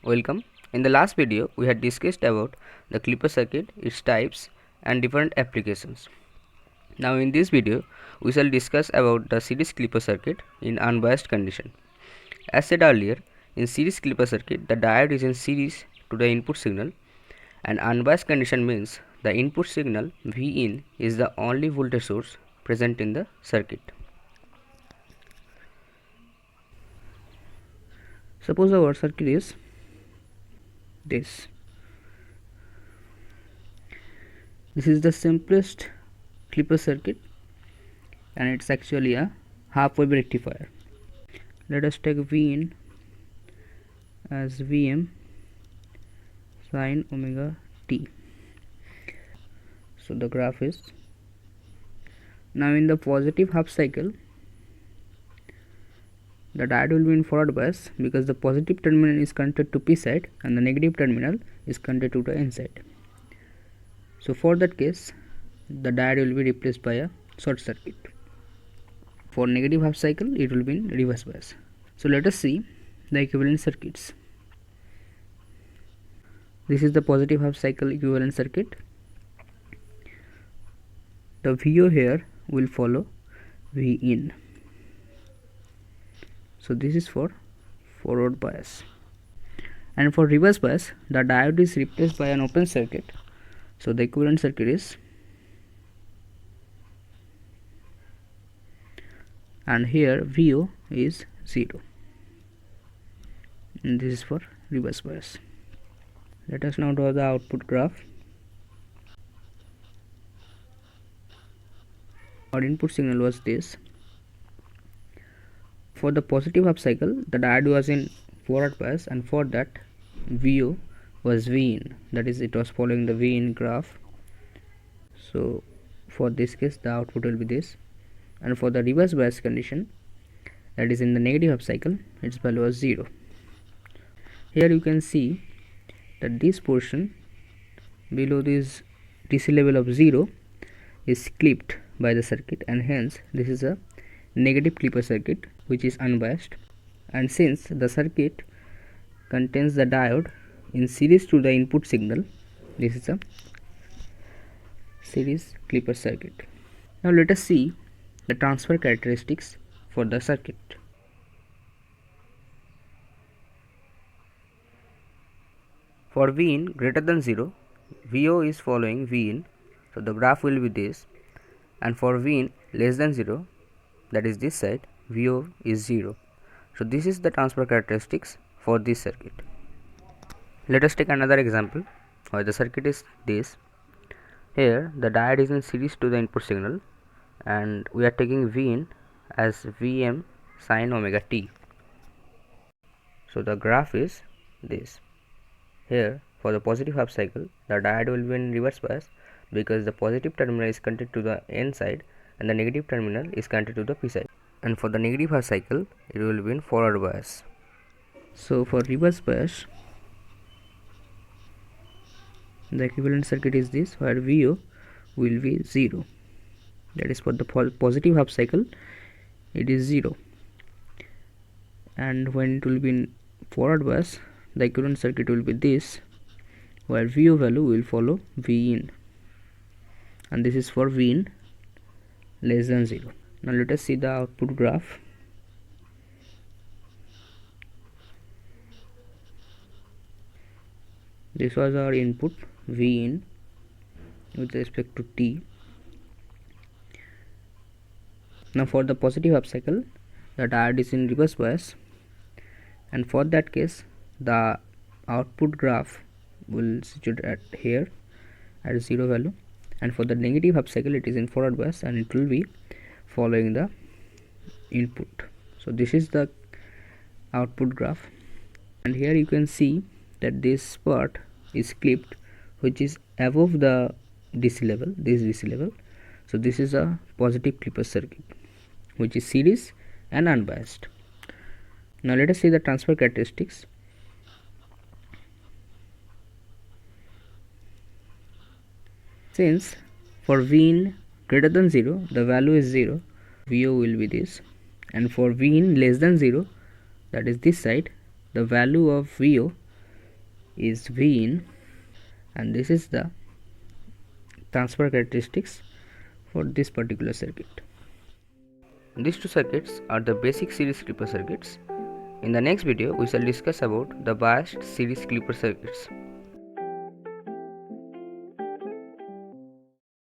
Welcome. In the last video, we had discussed about the clipper circuit, its types and different applications. Now in this video, we shall discuss about the series clipper circuit in unbiased condition. As said earlier, in series clipper circuit, the diode is in series to the input signal, and unbiased condition means the input signal Vin is the only voltage source present in the circuit. Suppose our circuit is this. This is the simplest clipper circuit and it's actually a half wave rectifier. Let us take Vin as Vm sine omega t. So the graph is now in the positive half cycle, the diode will be in forward bias because the positive terminal is connected to P side and the negative terminal is connected to the N side. So for that case, the diode will be replaced by a short circuit. For negative half cycle, it will be in reverse bias. So let us see the equivalent circuits. This is the positive half cycle equivalent circuit. The VO here will follow V in. So this is for forward bias. And for reverse bias, the diode is replaced by an open circuit. So the equivalent circuit is, and here VO is 0. And this is for reverse bias. Let us now draw the output graph. Our input signal was this. For the positive half cycle, the diode was in forward bias, and for that VO was V in, that is, it was following the V in graph. So for this case, the output will be this. And for the reverse bias condition, that is in the negative half cycle, its value was 0. Here you can see that this portion below this DC level of 0 is clipped by the circuit, and hence this is a negative clipper circuit which is unbiased. And since the circuit contains the diode in series to the input signal, this is a series clipper circuit. Now let us see the transfer characteristics for the circuit. For V in greater than 0, VO is following V in, so the graph will be this. And for V in less than 0, that is this side, VO is 0. So this is the transfer characteristics for this circuit. Let us take another example where the circuit is this. Here the diode is in series to the input signal, and we are taking V in as Vm sine omega t. So the graph is this. Here for the positive half cycle, the diode will be in reverse bias because the positive terminal is connected to the N side and the negative terminal is connected to the P side. And for the negative half cycle, it will be in forward bias. So for reverse bias, the equivalent circuit is this, where VO will be 0. That is for the positive half cycle, it is 0. And when it will be in forward bias, the equivalent circuit will be this, where VO value will follow V in, and this is for V in less than 0. Now let us see the output graph. This was our input V in with respect to t. Now for the positive half cycle, the diode is in reverse bias, and for that case the output graph will situate at here at 0 value. And for the negative half cycle, it is in forward bias and it will be following the input. So this is the output graph, and here you can see that this part is clipped, which is above the DC level, this DC level. So this is a positive clipper circuit which is series and unbiased. Now let us see the transfer characteristics. Since for V in greater than 0, the value is 0, VO will be this, and for V in less than 0, that is this side, the value of VO is V in, and this is the transfer characteristics for this particular circuit. These two circuits are the basic series clipper circuits. In the next video, we shall discuss about the biased series clipper circuits.